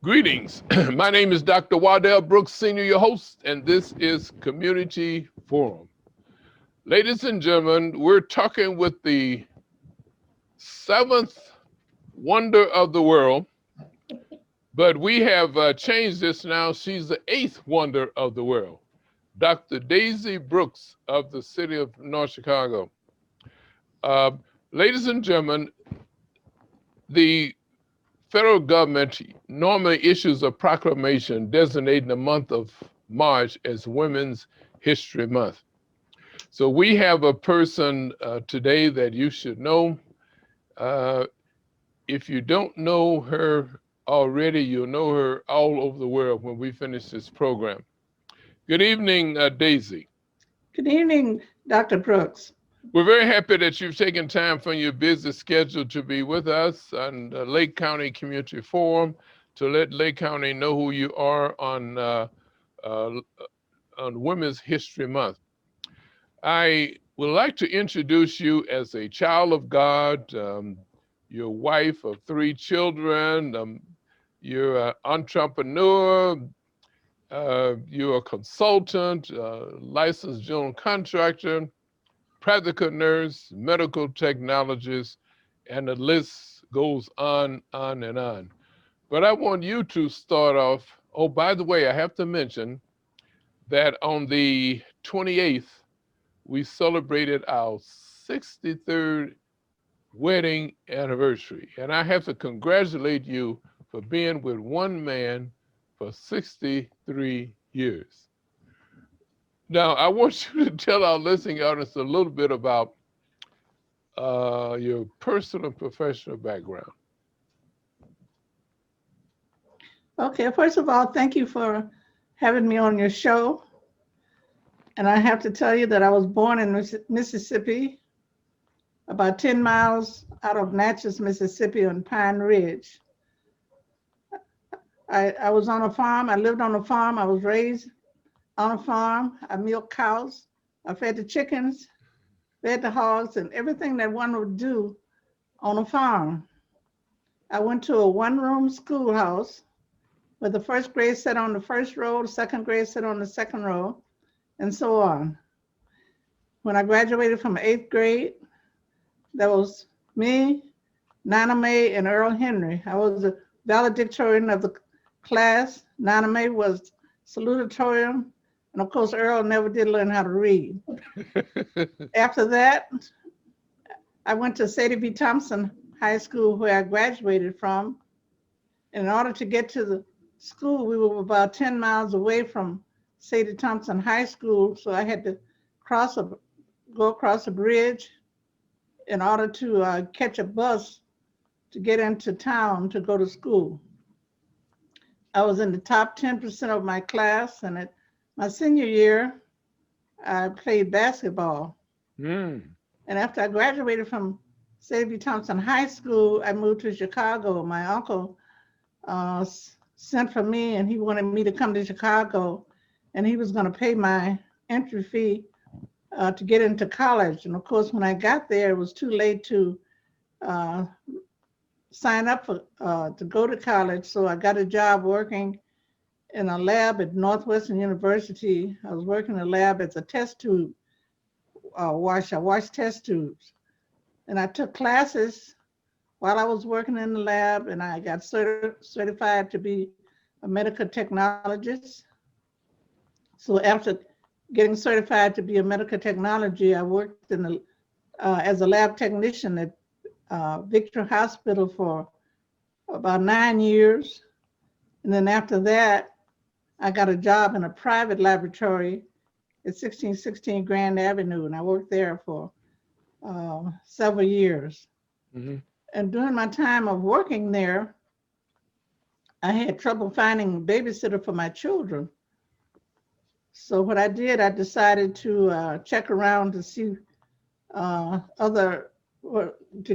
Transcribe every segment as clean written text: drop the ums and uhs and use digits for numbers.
Greetings. My name is Dr. Wadell Brooks, Sr., your host, and this is Community Forum. Ladies and gentlemen, we're talking with the seventh wonder of the world, but we have changed this now. She's the eighth wonder of the world, Dr. Daisy Brooks of the city of North Chicago. Uh, Ladies and gentlemen, the federal government normally issues a proclamation designating the month of March as Women's History Month. So we have a person today that you should know. Uh, if you don't know her already, you'll know her all over the world when we finish this program. Good evening, Daisy. Good evening, Dr. Brooks. We're very happy that you've taken time from your busy schedule to be with us on the Lake County Community Forum to let Lake County know who you are uh, on Women's History Month. I would like to introduce you as a child of God, your wife of three children, you're an entrepreneur, you're a consultant, licensed general contractor, practical nurse, medical technologist, and the list goes on and on. But I want you to start off. Oh, by the way, I have to mention that on the 28th, we celebrated our 63rd wedding anniversary. And I have to congratulate you for being with one man for 63 years. Now, I want you to tell our listening audience a little bit about your personal and professional background. Okay, first of all, thank you for having me on your show. And I have to tell you that I was born in Mississippi, about 10 miles out of Natchez, Mississippi on Pine Ridge. I was on a farm. I lived on a farm. I was raised on a farm. I milked cows. I fed the chickens, fed the hogs, and everything that one would do on a farm. I went to a one-room schoolhouse where the first grade sat on the first row, the second grade sat on the second row, and so on. When I graduated from eighth grade, that was me, Nana Mae, and Earl Henry. I was the valedictorian of the class. Nana Mae was salutatorian, and of course, Earl never did learn how to read. After that, I went to Sadie B. Thompson High School, where I graduated from. In order to get to the school, we were about 10 miles away from Sadie Thompson High School, so I had to go across a bridge in order to catch a bus to get into town to go to school. I was in the top 10% of my class, and at my senior year, I played basketball. Mm. And after I graduated from Sadie B. Thompson High School, I moved to Chicago. My uncle sent for me, and he wanted me to come to Chicago, and he was going to pay my entry fee to get into college. And of course, when I got there, it was too late to sign up for to go to college. So I got a job working in a lab at Northwestern University. I was working in a lab as a test tube washer. I washed test tubes. And I took classes while I was working in the lab, and I got certified to be a medical technologist. So after getting certified to be a medical technology, I worked in the, as a lab technician at Victor Hospital for about 9 years. And then after that, I got a job in a private laboratory at 1616 Grand Avenue, and I worked there for several years. Mm-hmm. And during my time of working there, I had trouble finding a babysitter for my children. So what I did, I decided to check around to see to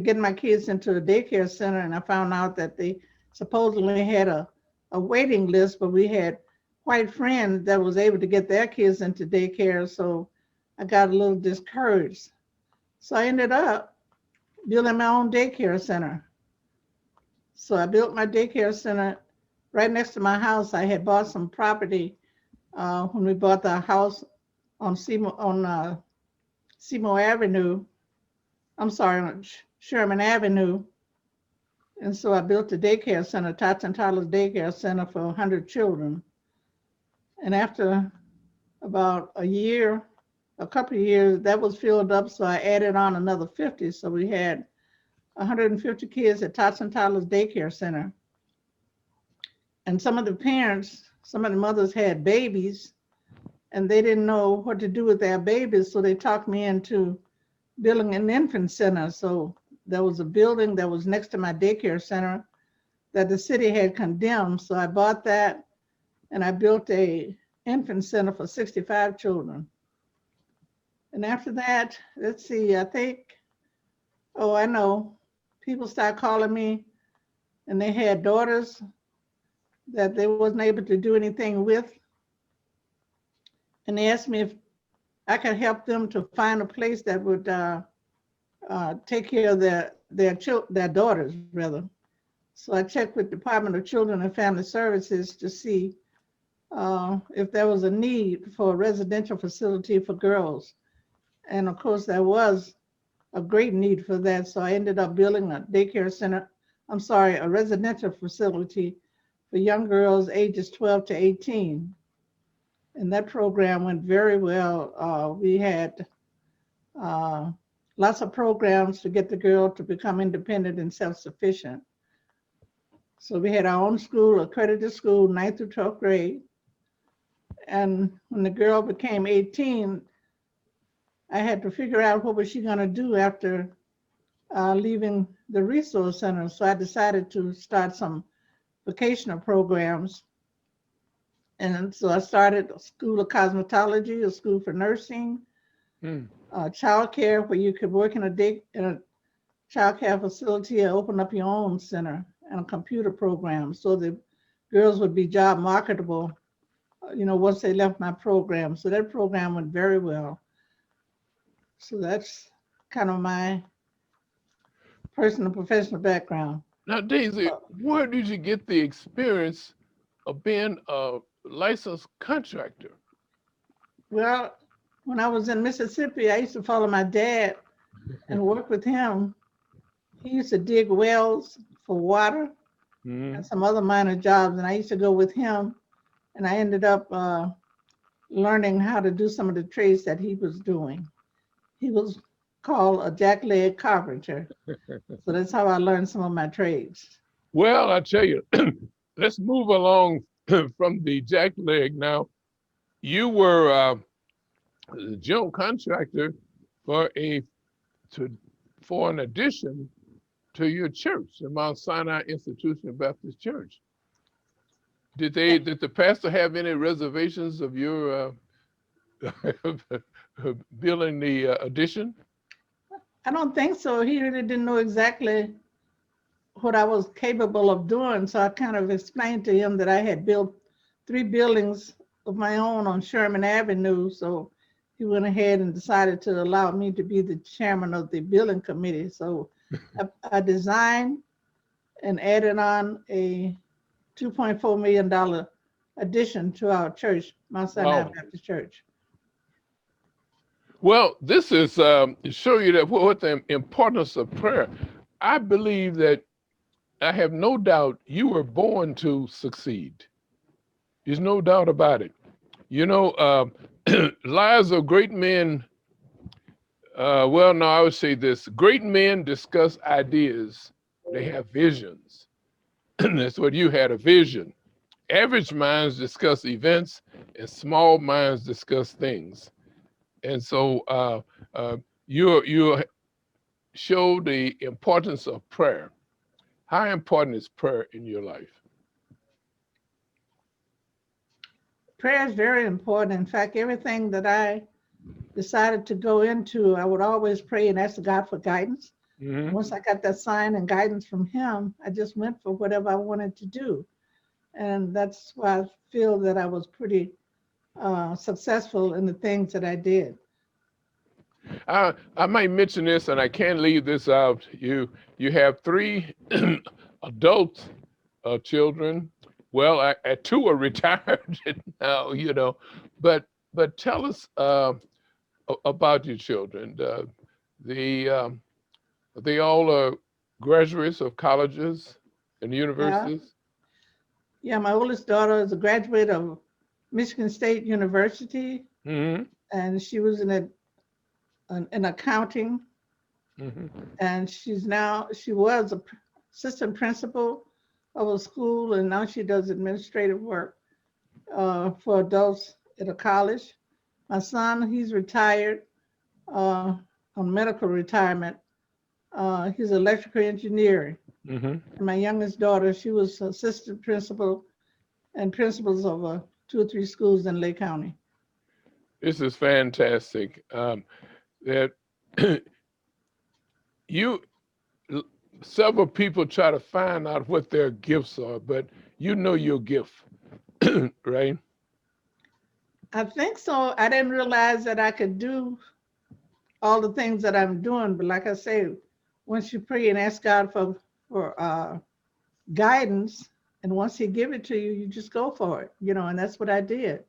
get my kids into a daycare center, and I found out that they supposedly had a waiting list, but we had white friends that was able to get their kids into daycare, so I got a little discouraged. So I ended up building my own daycare center. So I built my daycare center right next to my house. I had bought some property when we bought the house on Seymour Avenue. I'm sorry, on Sherman Avenue. And so I built a daycare center, Tots and Toddlers Daycare Center for 100 children. And after about a couple of years, that was filled up. So I added on another 50. So we had 150 kids at Tots and Toddlers Daycare Center. And some of the parents, some of the mothers had babies and they didn't know what to do with their babies. So they talked me into building an infant center. So there was a building that was next to my daycare center that the city had condemned. So I bought that and I built a infant center for 65 children. And after that, let's see, I know, people start calling me and they had daughters that they wasn't able to do anything with. And they asked me if I could help them to find a place that would take care of their daughters, rather. So I checked with Department of Children and Family Services to see if there was a need for a residential facility for girls. And of course, there was a great need for that. So I ended up building a a residential facility for young girls ages 12 to 18. And that program went very well. We had lots of programs to get the girl to become independent and self-sufficient. So we had our own school, accredited school, 9th through 12th grade. And when the girl became 18, I had to figure out what was she going to do after leaving the resource center. So I decided to start some vocational programs. And so I started a school of cosmetology, a school for nursing, childcare, where you could work in a childcare facility or open up your own center, and a computer program so the girls would be job marketable, once they left my program. So that program went very well. So that's kind of my personal professional background. Now, Daisy, where did you get the experience of being a licensed contractor? Well, when I was in Mississippi, I used to follow my dad and work with him. He used to dig wells for water and some other minor jobs, and I used to go with him, and I ended up learning how to do some of the trades that he was doing. He was called a jackleg carpenter. So that's how I learned some of my trades. Well, I tell you, let's move along from the jackleg now. You were the general contractor for an addition to your church, the Mount Sinai Institutional Baptist Church. Did the pastor have any reservations of your building the addition? I don't think so. He really didn't know exactly what I was capable of doing. So I kind of explained to him that I had built 3 buildings of my own on Sherman Avenue. So he went ahead and decided to allow me to be the chairman of the building committee. So I designed and added on a $2.4 million addition to our church, Mount Sinai Baptist Church. Well, this is to show you that what the importance of prayer. I believe that I have no doubt you were born to succeed. There's no doubt about it. Lives of great men. I would say this: great men discuss ideas. They have visions. That's what you had, a vision. Average minds discuss events, and small minds discuss things. And so you show the importance of prayer. How important is prayer in your life? Prayer is very important. In fact, everything that I decided to go into, I would always pray and ask God for guidance. Mm-hmm. Once I got that sign and guidance from him, I just went for whatever I wanted to do. And that's why I feel that I was pretty successful in the things that I did. I might mention this, and I can't leave this out. You have 3 adult children Well, two are retired now, but tell us about your children. The they all are graduates of colleges and Yeah, universities. yeah. My oldest daughter is a graduate of Michigan State University, Hmm. and she was in accounting, Hmm. and she was a assistant principal of a school, and now she does administrative work for adults at a college. My son, he's retired uh, on medical retirement. He's electrical engineering. Hmm. And my youngest daughter, she was assistant principal and principals of 2 or 3 schools in Lake County. This is fantastic. That you several people try to find out what their gifts are, but you know your gift, right? I think so. I didn't realize that I could do all the things that I'm doing, but like I say, once you pray and ask God for guidance, and once He give it to you, you just go for it, and that's what I did.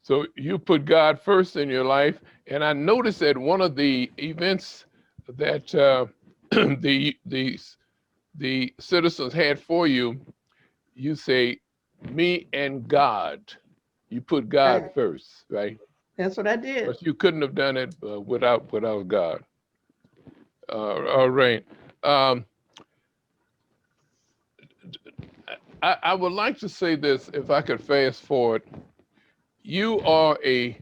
So you put God first in your life, and I noticed that one of the events that the the the citizens had for you, you say, "Me and God." You put God Right. first, right? That's what I did. But you couldn't have done it without God. All right. Um, I would like to say this, if I could fast forward. You are a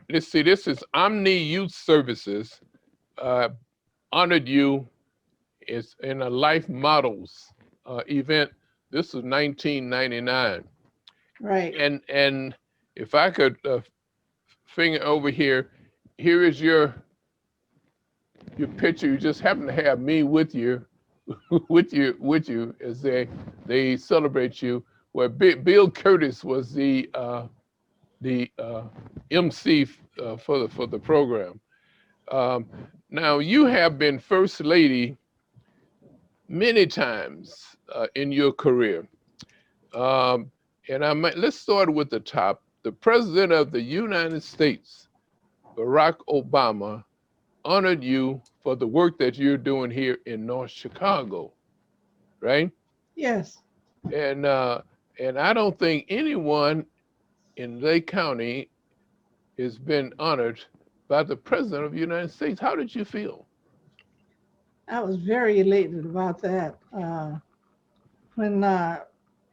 let's see. This is Omni Youth Services uh, honored you. It's in a Life Models event. This is 1999, Right. and if I could finger over here, here is your picture. You just happen to have me with you, with you as they celebrate you. Where Bill Curtis was the MC for the program. Um, Now you have been first lady many times in your career. Um, and let's start with the top. The President of the United States, Barack Obama, honored you for the work that you're doing here in North Chicago, right? Yes. And uh, and I don't think anyone in Lake County has been honored by the President of the United States. How did you feel? I was very elated about that. When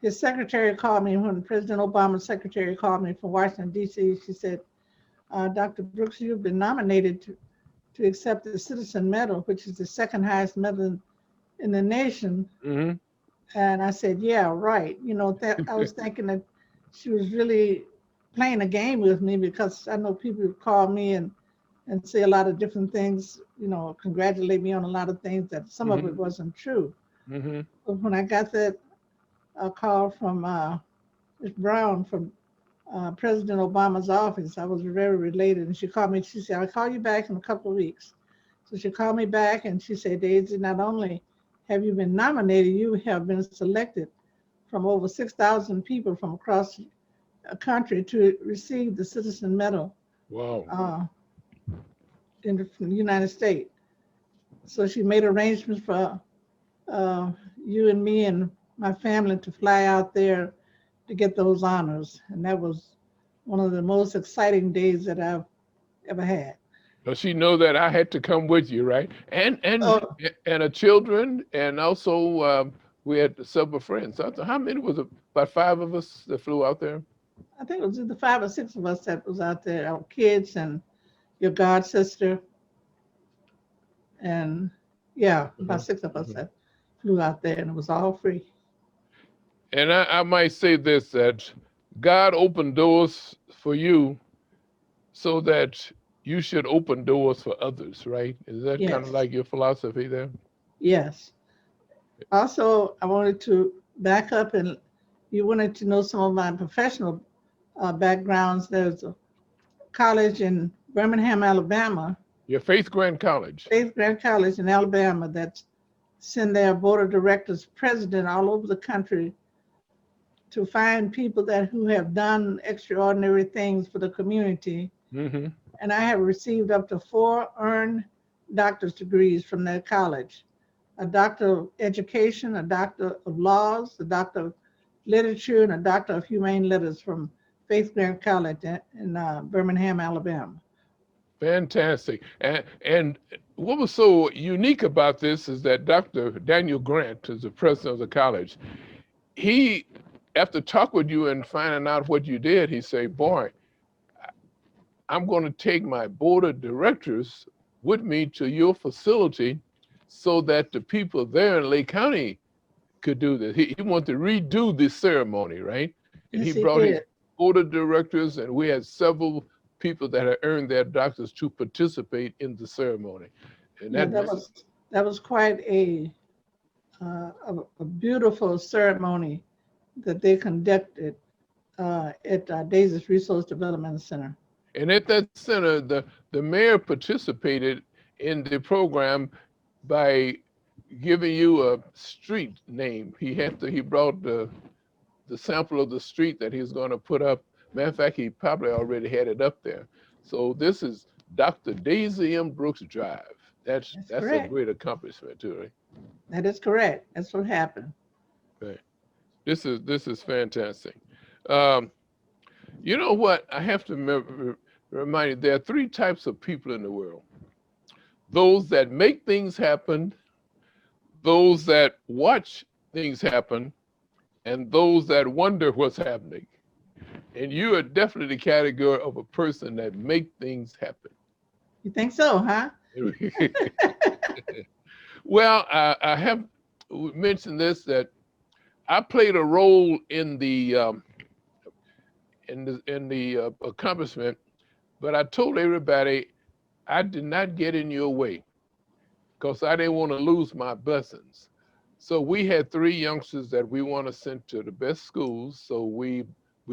his secretary called me, when President Obama's secretary called me from Washington, D.C., she said, Dr. Brooks, you've been nominated to accept the Citizen Medal, which is the second highest medal in the nation. Hmm. And I said, yeah, right. I was thinking that she was really playing a game with me, because I know people call me and say a lot of different things, congratulate me on a lot of things that some of it Hmm. wasn't true. Hmm. But when I got that call from Ms. Brown from President Obama's office, I was very related. And she called me, she said, I'll call you back in a couple of weeks. So she called me back and she said, Daisy, not only have you been nominated, you have been selected from over 6,000 people from across the country to receive the Citizen Medal Wow. uh, from the United States. So she made arrangements for you and me and my family to fly out there to get those honors. And that was one of the most exciting days that I've ever had. Does she know that I had to come with you, right? Oh, And a children, and also we had several friends. How many was it? About five of us that flew out there. I think it was either 5 or 6 of us that was out there, our kids and your god sister. And yeah, about Hmm. 6 of us Hmm. that flew out there, and it was all free. And I might say this, that God opened doors for you so that you should open doors for others, right? Is that kind of Yes, like your philosophy there? yes. Also, I wanted to back up, and you wanted to know some of my professional backgrounds. There's a college in Birmingham, Alabama, Your Faith Grand College. Faith Grant College in Alabama, that send their board of directors president all over the country to find people that who have done extraordinary things for the community. Mm-hmm. And I have received up to 4 earned doctor's degrees from that college: a doctor of education, a doctor of laws, a doctor of literature, and a doctor of humane letters from Faith Grant College in Birmingham, Alabama. Fantastic. And what was so unique about this is that Dr. Daniel Grant is the president of the college. He, after talk with you and finding out what you did, he said, boy, I'm going to take my board of directors with me to your facility so that the people there in Lake County could do this. He wanted to redo this ceremony, right? And he Yes, he brought his did. board of directors, and we had several people that had earned their doctors to participate in the ceremony. And Yeah, that that was quite a beautiful ceremony that they conducted at Daisy's Resource Development Center. and at that center, the mayor participated in the program by giving you a street name. He brought the sample of the street that he's going to put up. Matter of fact, he probably already had it up there. So this is Dr. Daisy M. Brooks Drive. That's That's a correct. great accomplishment too, right? That is correct. That's what happened. Right. This is fantastic. Um, you know what? I have to remind you, there are 3 types of people in the world: those that make things happen, those that watch things happen, and those that wonder what's happening. And you are definitely the category of a person that make things happen. You think so, huh? Well, I have mentioned this, that I played a role in the accomplishment, but I told everybody I did not get in your way because I didn't want to lose my blessings. So we had 3 youngsters that we want to send to the best schools. So we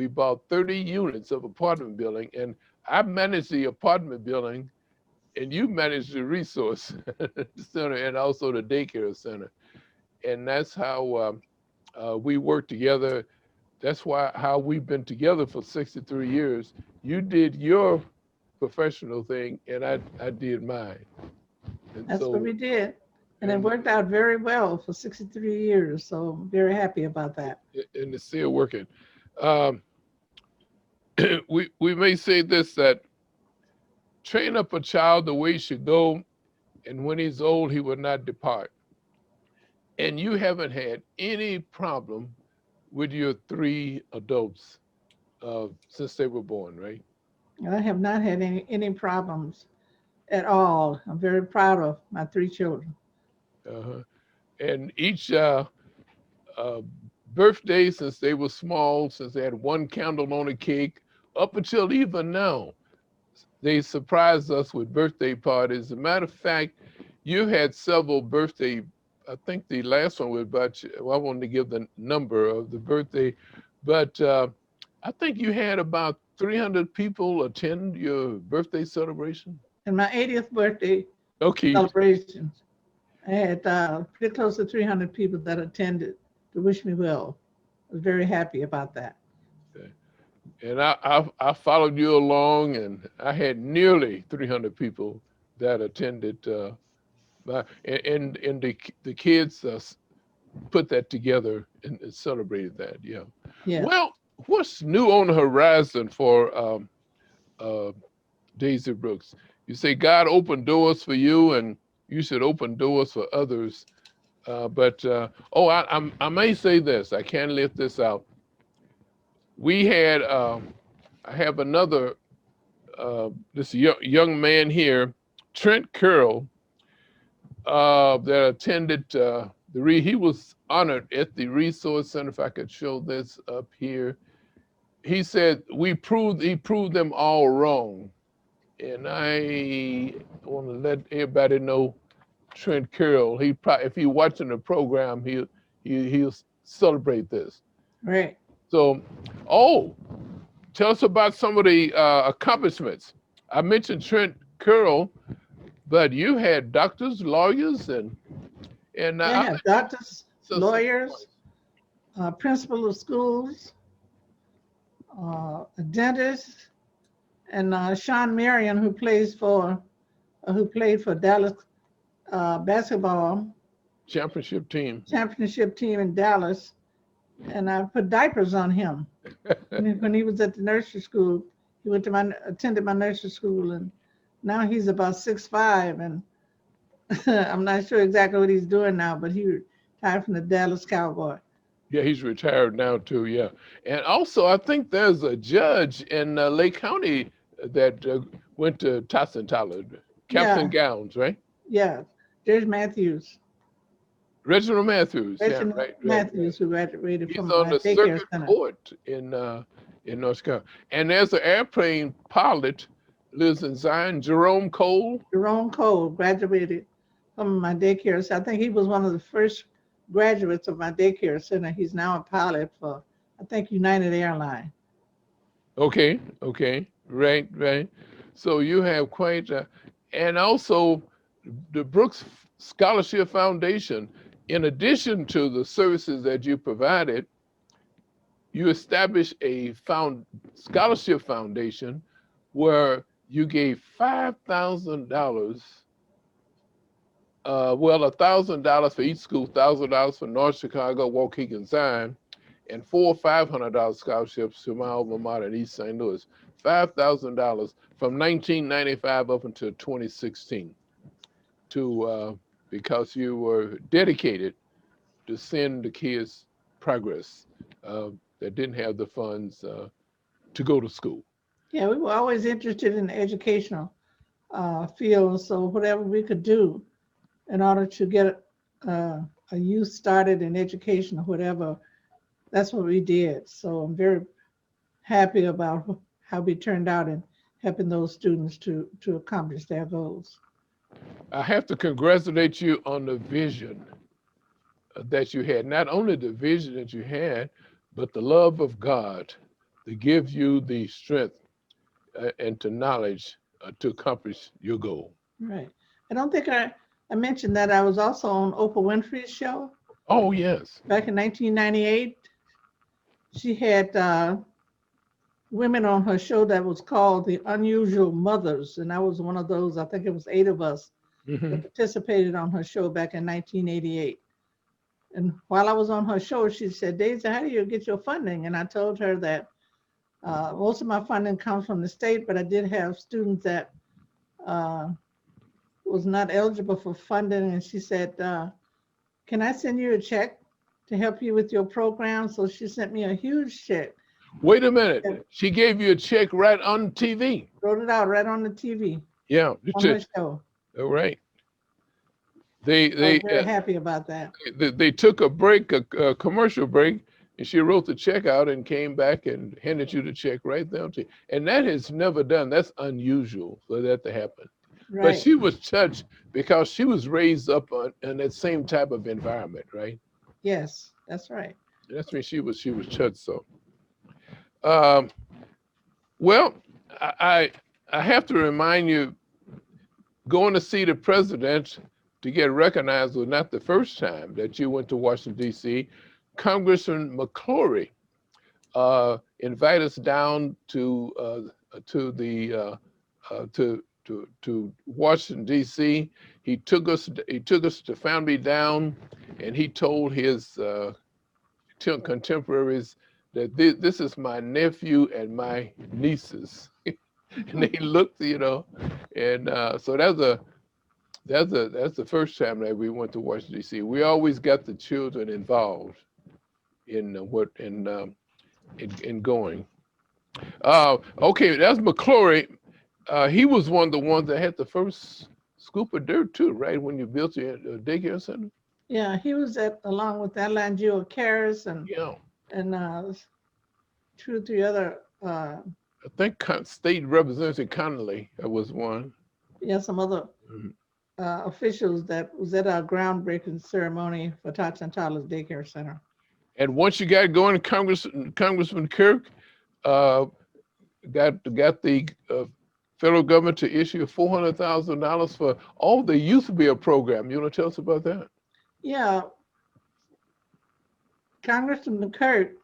bought 30 units of apartment building, and I managed the apartment building, and you managed the resource center and also the daycare center. And that's how we work together. That's how we've been together for 63 years. You did your professional thing, and I did mine. And That's what so, we did. And it and worked out very well for 63 years. So I'm very happy about that. and it's still working. Um, we may say this, that train up a child the way he should go, and when he's old, he will not depart. And you haven't had any problem with your 3 adults since they were born, right? I have not had any problems at all. I'm very proud of my 3 children. Uh-huh. And each uh, birthday, since they were small, since they had 1 candle on a cake, up until even now, they surprised us with birthday parties. As a matter of fact, you had several birthday. I think the last one was about. Well, I wanted to give the number of the birthday, but I think you had about 300 people attend your birthday celebration. And my 80th birthday Okay. celebrations, I had pretty close to 300 people that attended to wish me well. I was very happy about that. And I followed you along, and I had nearly 300 people that attended. And the kids put that together and celebrated that. Yeah. Yeah. Well, what's new on the horizon for uh, Daisy Brooks? You say God opened doors for you, and you should open doors for others. I may say this. I can't lift this out. We had. I have another. This young man here, Trent Curl, that attended he was honored at the resource center. If I could show this up here, he said he proved them all wrong, and I want to let everybody know Trent Curl. If he watching the program, he'll celebrate this. Right. So, tell us about some of the accomplishments. I mentioned Trent Curl, but you had doctors, lawyers, and I I have doctors, lawyers, principal of schools, a dentist, and Sean Marion, who played for Dallas basketball Championship team. championship team in Dallas, and I put diapers on him when he was at the nursery school. He attended my nursery school, and now he's about 6'5", and I'm not sure exactly what he's doing now, but he retired from the Dallas Cowboy. Yeah, he's retired now too. Yeah, and also I think there's a judge in Lake County that went to Tyson Tyler, caps and Yeah, gowns, right? yeah. There's Matthews. Reginald Matthews. Yeah, Reginald right. Matthews, who graduated He's from on my the daycare circuit center. court in North Carolina, and there's an airplane pilot lives in Zion, Jerome Cole. Jerome Cole graduated from my daycare center. I think he was one of the first graduates of my daycare center. He's now a pilot for, I think, United Airlines. Okay, right. So you have quite, and also the Brooks Scholarship Foundation. In addition to the services that you provided, you established a scholarship foundation where you gave $5,000. Well, $1,000 for each school, $1,000 for North Chicago, Waukegan, Zion, and four $500 scholarships to my alma mater in East St. Louis. $5,000 from 1995 up until 2016, to because you were dedicated to send the kids progress that didn't have the funds to go to school. Yeah, we were always interested in the educational field, so whatever we could do in order to get a youth started in education or whatever, that's what we did. So I'm very happy about how we turned out in helping those students to accomplish their goals. I have to congratulate you on the vision that you had. Not only the vision that you had, but the love of God to give you the strength and to knowledge to accomplish your goal. Right. I don't think I mentioned that I was also on Oprah Winfrey's show Oh, yes. back in 1998. She had women on her show that was called The Unusual Mothers, and I was one of those. I think it was 8 of us Hmm. that participated on her show back in 1988. And while I was on her show, she said, Daisy, how do you get your funding? And I told her that most of my funding comes from the state, but I did have students that uh, was not eligible for funding. And she said, can I send you a check to help you with your program? So she sent me a huge check Wait a minute. and She gave you a check right on TV. wrote it out right on the TV Yeah. on her show. All right. I was They very happy about that. they took a break, a commercial break, and she wrote the check out and came back and handed you the check right there to you. And that is never done. That's unusual for that to happen. But Right. she was touched because she was raised up in that same type of environment, right? Yes, that's right. That's when she was touched. So, um, well, I have to remind you, going to see the president to get recognized was not the first time that you went to Washington D.C. Congressman McClory invited us down to Washington D.C. He took us the family down, and he told his contemporaries that this is my nephew and my nieces, and they looked, and so that's the first time that we went to Washington D.C. We always got the children involved in in going. Okay, that's McClory. He was one of the ones that had the first scoop of dirt too, right? When you built your daycare center. Yeah, he was at along with Adeline Jewel Karras Yeah, and 2 or 3 other I think State Representative Connolly was one. yeah, some other Mhm. officials that was at our groundbreaking ceremony for Tots and Toddlers Daycare Center. And once you got going, Congressman Kirk got the federal government to issue $400,000 for all the youth build program. You want to tell us about that? Yeah, Congressman Kurt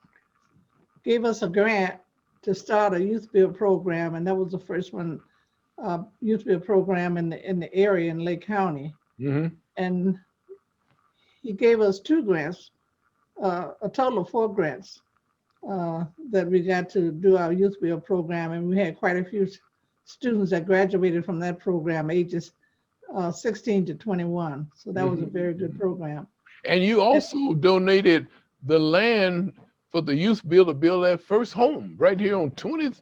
gave us a grant to start a youth build program, and that was the first one, youth build program in the area in Lake County. Mm-hmm. And he gave us two grants, a total of four grants that we got to do our youth build program, and we had quite a few students that graduated from that program, ages 16 to 21. So that was a very good program. And you also donated the land for the youth build to build that first home right here on 20th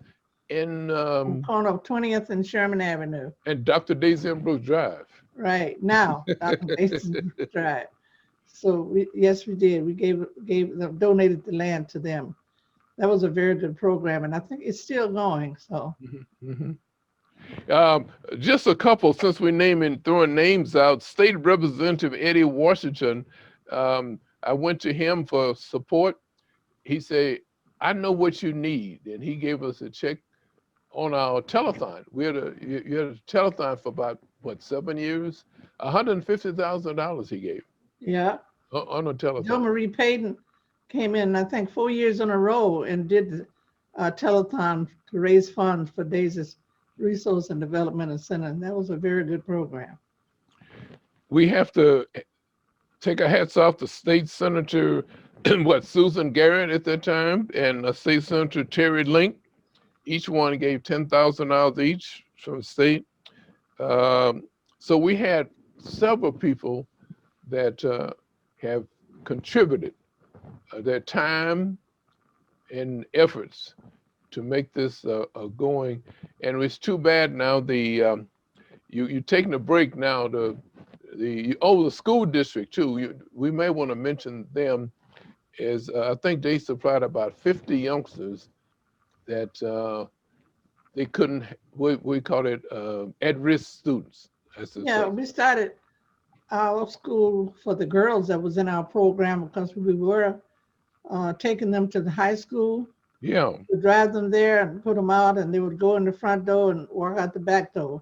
and On corner of 20th and Sherman Avenue. and Dr. Daisy Ambrose Drive. Right now, Dr. Mason Drive. So yes, we did. We gave them, donated the land to them. That was a very good program, and I think it's still going. So just a couple, since we're throwing names out. State Representative Eddie Washington, I went to him for support. He said, I know what you need. And he gave us a check on our telethon. You had a telethon for about, what, 7 years? $150,000 he gave. yeah. On a telethon. Joe Marie Payton came in, I think, 4 years in a row and did the telethon to raise funds for Daisy's Resource and Development Center. And that was a very good program. We have to take our hats off to State Senator, Susan Garrett at that time, and State Senator Terry Link. Each one gave $10,000 each from the state. So we had several people that have contributed their time and efforts to make this going. And it's too bad now you're taking a break now. The school district too. We may want to mention them as I think they supplied about 50 youngsters that they couldn't. We call it at-risk students. Yeah, we started our school for the girls that was in our program because we were taking them to the high school. Yeah. We drive them there and put them out, and they would go in the front door and walk out the back door.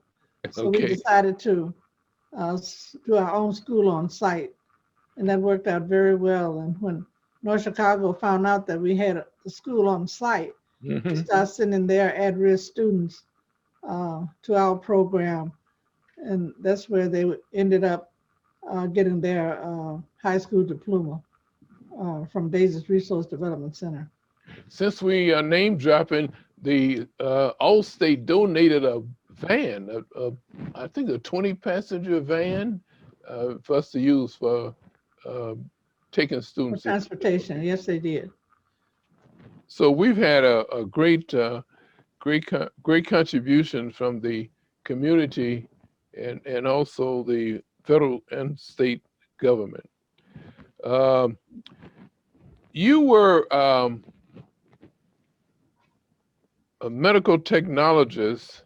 So we decided to do our own school on site, and that worked out very well. And when North Chicago found out that we had a school on site, we started sending their at-risk students to our program, and that's where they ended up getting their high school diploma from Daisy's Resource Development Center. Since we are name dropping, the Allstate donated a van, I think a 20-passenger van for us to use for taking students. For transportation, yes, they did. So we've had a great contribution from the community and also the federal and state government. You were a medical technologist,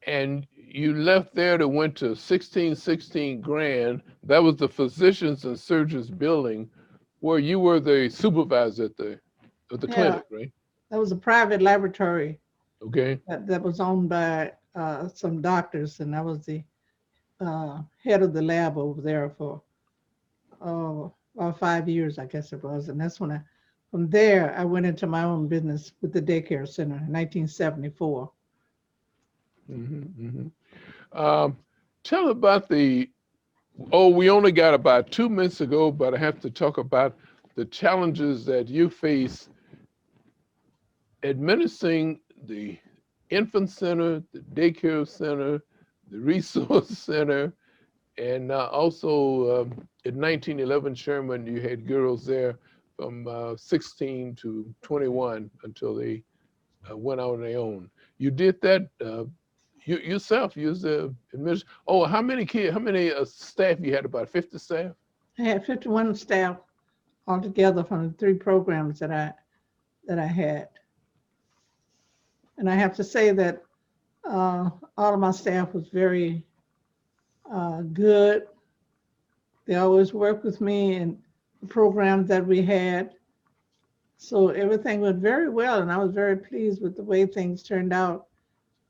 and you left there to went to 1616 Grand. That was the Physicians and Surgeons building, where you were the supervisor at the clinic, right? That was a private laboratory. Okay. That was owned by some doctors, and I was the head of the lab over there for about 5 years, I guess it was. And that's when from there, I went into my own business with the daycare center in 1974. Tell about we only got about 2 minutes ago, but I have to talk about the challenges that you face administering the infant center, the daycare center, the resource center, and also in 1911 Sherman, you had girls there from 16 to 21 until they went out on their own. You did that yourself. You was the administrator. Oh, how many kids? How many staff you had? About 50 staff. I had 51 staff altogether from the 3 programs that I had. And I have to say that all of my staff was very good. They always worked with me in the programs that we had. So everything went very well, and I was very pleased with the way things turned out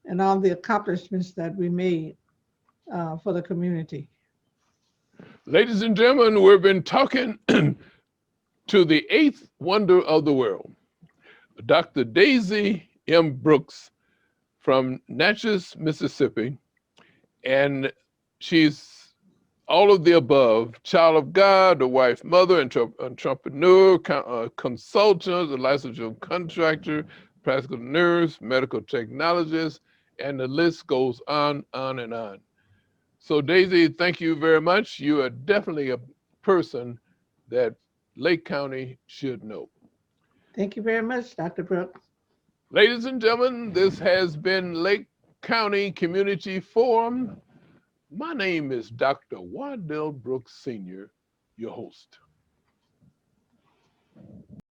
and all the accomplishments that we made for the community. Ladies and gentlemen, we've been talking to the eighth wonder of the world, Dr. Daisy M. Brooks from Natchez, Mississippi. And she's all of the above: child of God, a wife, mother, entrepreneur, consultant, a licensed contractor, practical nurse, medical technologist, and the list goes on, and on. So, Daisy, thank you very much. You are definitely a person that Lake County should know. Thank you very much, Dr. Brooks. Ladies and gentlemen, this has been Lake County Community Forum. My name is Dr. Wadell Brooks Sr., your host.